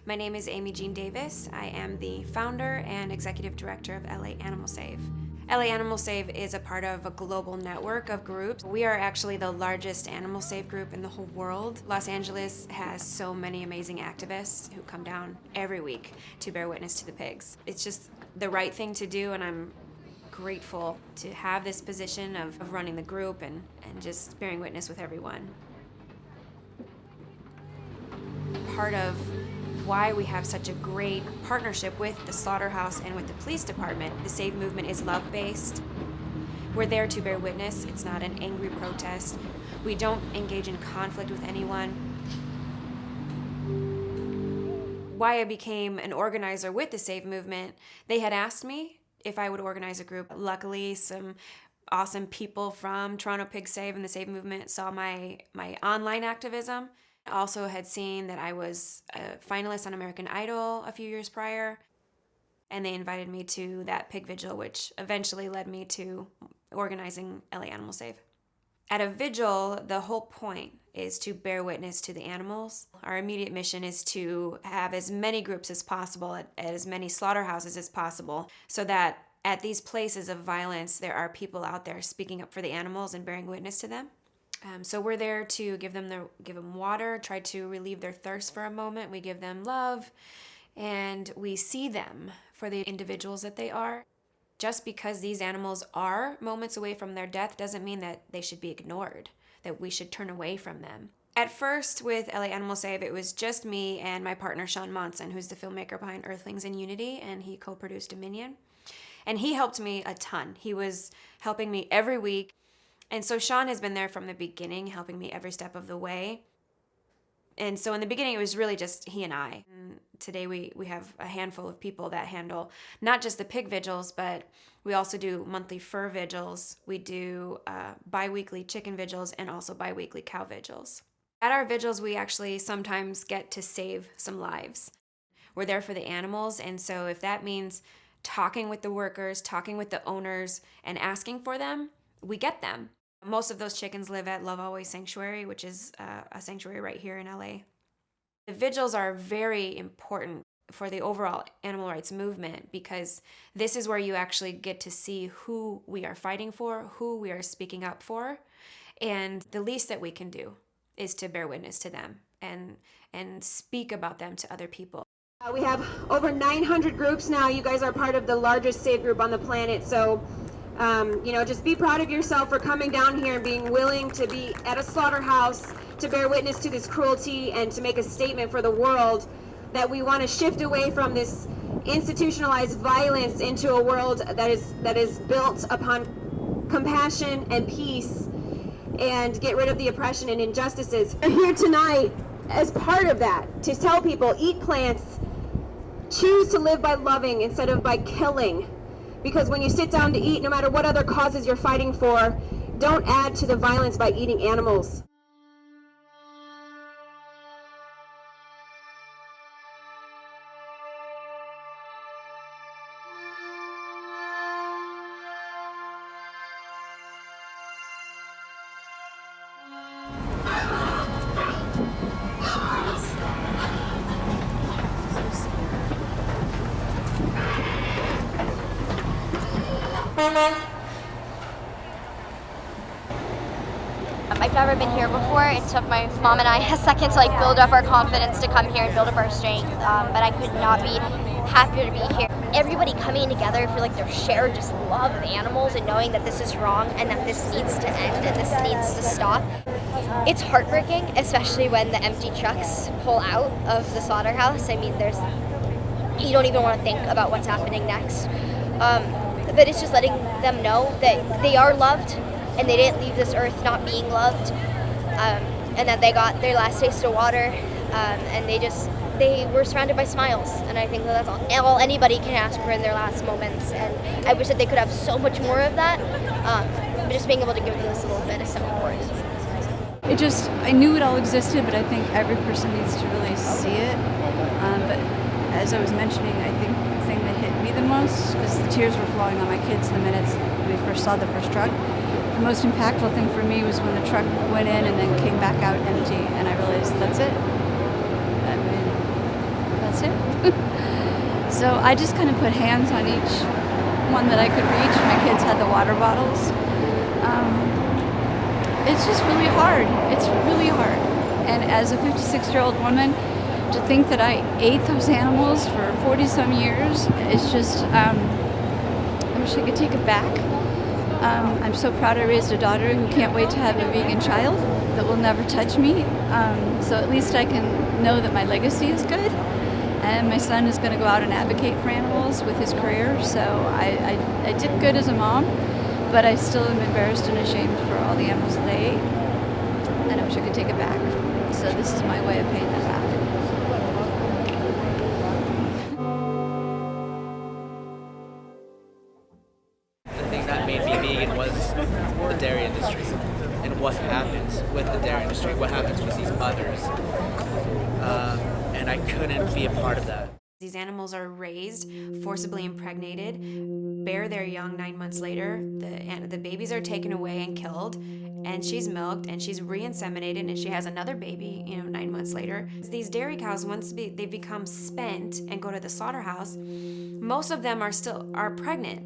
My name is Amy Jean Davis. I am the founder and executive director of LA Animal Save. LA Animal Save is a part of a global network of groups. We are actually the largest animal save group in the whole world. Los Angeles has so many amazing activists who come down every week to bear witness to the pigs. It's just the right thing to do, and I'm grateful to have this position of running the group and just bearing witness with everyone. Part of why we have such a great partnership with the slaughterhouse and with the police department. The Save movement is love-based. We're there to bear witness. It's not an angry protest. We don't engage in conflict with anyone. Why I became an organizer with the Save movement, they had asked me if I would organize a group. Luckily, some awesome people from Toronto Pig Save and the Save movement saw my online activism. Also had seen that I was a finalist on American Idol a few years prior, and they invited me to that pig vigil, which eventually led me to organizing LA Animal Save. At a vigil, the whole point is to bear witness to the animals. Our immediate mission is to have as many groups as possible at as many slaughterhouses as possible, so that at these places of violence, there are people out there speaking up for the animals and bearing witness to them. So we're there to give them water, try to relieve their thirst for a moment. We give them love, and we see them for the individuals that they are. Just because these animals are moments away from their death doesn't mean that they should be ignored, that we should turn away from them. At first, with LA Animal Save, it was just me and my partner, Sean Monson, who's the filmmaker behind Earthlings and Unity, and he co-produced Dominion. And he helped me a ton. He was helping me every week. And so Sean has been there from the beginning, helping me every step of the way. And so in the beginning, it was really just he and I. And today we have a handful of people that handle not just the pig vigils, but we also do monthly fur vigils. We do bi-weekly chicken vigils and also bi-weekly cow vigils. At our vigils, we actually sometimes get to save some lives. We're there for the animals, and so if that means talking with the workers, talking with the owners, and asking for them, we get them. Most of those chickens live at Love Always Sanctuary, which is a sanctuary right here in LA. The vigils are very important for the overall animal rights movement because this is where you actually get to see who we are fighting for, who we are speaking up for, and the least that we can do is to bear witness to them and speak about them to other people. We have over 900 groups now. You guys are part of the largest save group on the planet, so just be proud of yourself for coming down here and being willing to be at a slaughterhouse to bear witness to this cruelty and to make a statement for the world that we want to shift away from this institutionalized violence into a world that is built upon compassion and peace, and get rid of the oppression and injustices. We're here tonight as part of that to tell people, eat plants, choose to live by loving instead of by killing. Because when you sit down to eat, no matter what other causes you're fighting for, don't add to the violence by eating animals. I've never been here before. It took my mom and I a second to build up our confidence to come here and build up our strength, but I could not be happier to be here. Everybody coming together for their shared just love of animals and knowing that this is wrong and that this needs to end and this needs to stop. It's heartbreaking, especially when the empty trucks pull out of the slaughterhouse. I mean, you don't even want to think about what's happening next. But it's just letting them know that they are loved and they didn't leave this earth not being loved, and that they got their last taste of water, and they were surrounded by smiles, and I think that's all anybody can ask for in their last moments, and I wish that they could have so much more of that, but just being able to give them this little bit is so important. I knew it all existed, but I think every person needs to really see it, but as I was mentioning, I think the thing that hit me the most, because the tears were flowing on my kids the minute we first saw the first truck, the most impactful thing for me was when the truck went in and then came back out empty, and I realized that's it. I mean, gets it. So I just kind of put hands on each one that I could reach. My kids had the water bottles. It's just really hard. It's really hard. And as a 56-year-old woman, to think that I ate those animals for 40-some years, it's just, I wish I could take it back. I'm so proud I raised a daughter who can't wait to have a vegan child that will never touch meat. So at least I can know that my legacy is good. And my son is going to go out and advocate for animals with his career. So I did good as a mom, but I still am embarrassed and ashamed for all the animals that I ate. And I wish I could take it back. So this is my way of paying them back. The thing that made me vegan was the dairy industry and what happens with the dairy industry, what happens with these mothers. And I couldn't be a part of that. These animals are raised, forcibly impregnated, bear their young 9 months later. The babies are taken away and killed, and she's milked, and she's re-inseminated, and she has another baby, 9 months later. These dairy cows, once they become spent and go to the slaughterhouse, most of them are pregnant.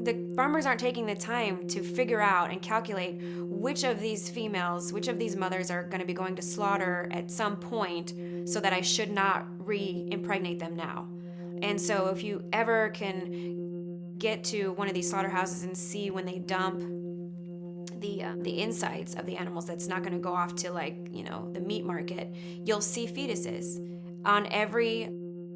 The farmers aren't taking the time to figure out and calculate which of these females, which of these mothers are going to be going to slaughter at some point so that I should not re-impregnate them now. And so if you ever can get to one of these slaughterhouses and see when they dump the insides of the animals, that's not going to go off to the meat market, you'll see fetuses on every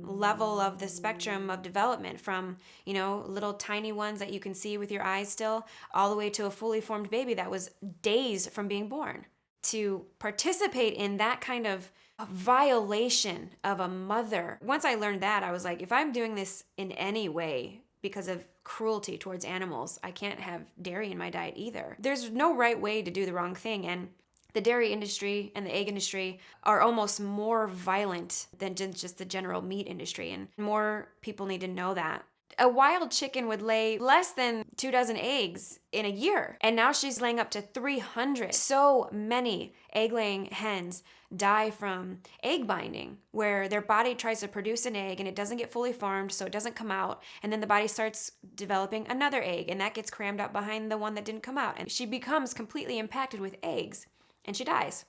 level of the spectrum of development, from little tiny ones that you can see with your eyes still, all the way to a fully formed baby that was days from being born. To participate in that kind of violation of a mother, once I learned that, I was like, if I'm doing this in any way because of cruelty towards animals, I can't have dairy in my diet either. There's no right way to do the wrong thing, and the dairy industry and the egg industry are almost more violent than just the general meat industry, and more people need to know that. A wild chicken would lay less than 24 eggs in a year, and now she's laying up to 300. So many egg-laying hens die from egg binding, where their body tries to produce an egg and it doesn't get fully formed, so it doesn't come out, and then the body starts developing another egg, and that gets crammed up behind the one that didn't come out, and she becomes completely impacted with eggs, and she dies.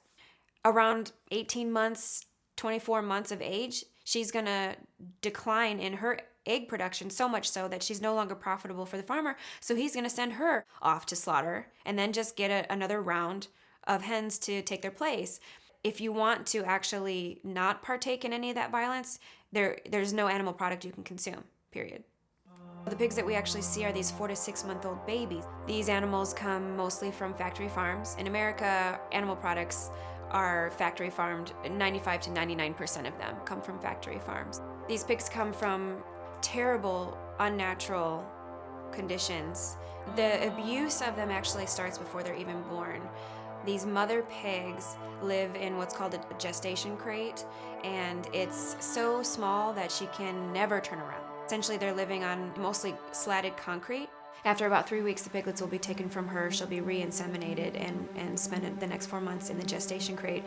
Around 18 months, 24 months of age, she's gonna decline in her egg production, so much so that she's no longer profitable for the farmer, so he's gonna send her off to slaughter and then just get another round of hens to take their place. If you want to actually not partake in any of that violence, there's no animal product you can consume, period. The pigs that we actually see are these 4 to 6 month old babies. These animals come mostly from factory farms. In America, animal products are factory farmed. 95 to 99% of them come from factory farms. These pigs come from terrible, unnatural conditions. The abuse of them actually starts before they're even born. These mother pigs live in what's called a gestation crate, and it's so small that she can never turn around. Essentially, they're living on mostly slatted concrete. After about 3 weeks, the piglets will be taken from her. She'll be re-inseminated and spend the next 4 months in the gestation crate,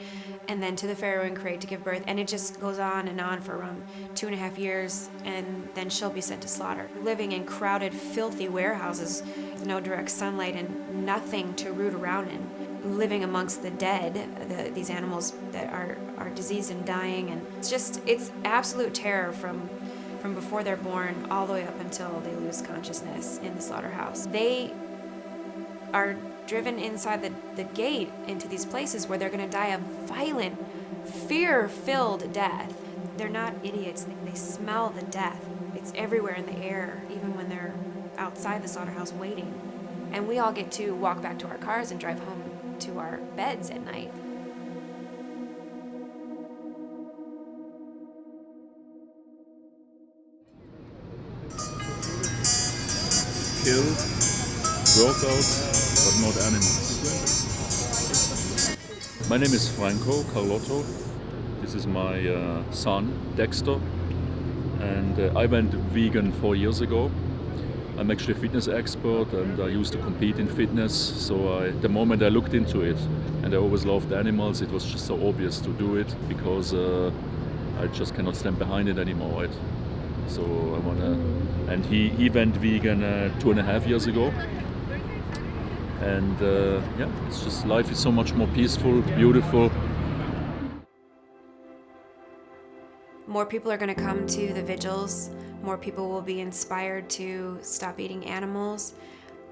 and then to the farrowing crate to give birth. And it just goes on and on for around 2.5 years, and then she'll be sent to slaughter. Living in crowded, filthy warehouses with no direct sunlight and nothing to root around in. Living amongst the dead, these animals that are diseased and dying. And it's absolute terror from before they're born all the way up until they lose consciousness in the slaughterhouse. They are driven inside the gate into these places where they're going to die a violent, fear-filled death. They're not idiots. They smell the death. It's everywhere in the air, even when they're outside the slaughterhouse waiting. And we all get to walk back to our cars and drive home to our beds at night. Kill, workout, but not animals. My name is Franco Carlotto. This is my son, Dexter. And I went vegan 4 years ago. I'm actually a fitness expert and I used to compete in fitness. So the moment I looked into it, and I always loved animals, it was just so obvious to do it because I just cannot stand behind it anymore, right? So I wanna, and he went vegan 2.5 years ago. And yeah, it's just, life is so much more peaceful, beautiful. More people are going to come to the vigils. More people will be inspired to stop eating animals.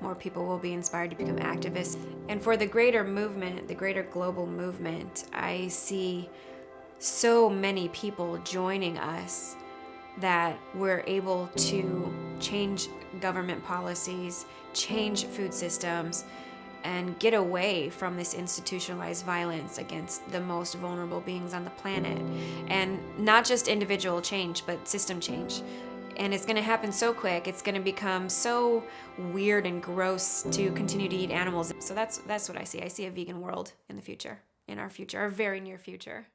More people will be inspired to become activists. And for the greater movement, the greater global movement, I see so many people joining us that we're able to change government policies, change food systems, and get away from this institutionalized violence against the most vulnerable beings on the planet. And not just individual change, but system change. And it's going to happen so quick. It's going to become so weird and gross to continue to eat animals. So that's what I see. I see a vegan world in the future, in our future, our very near future.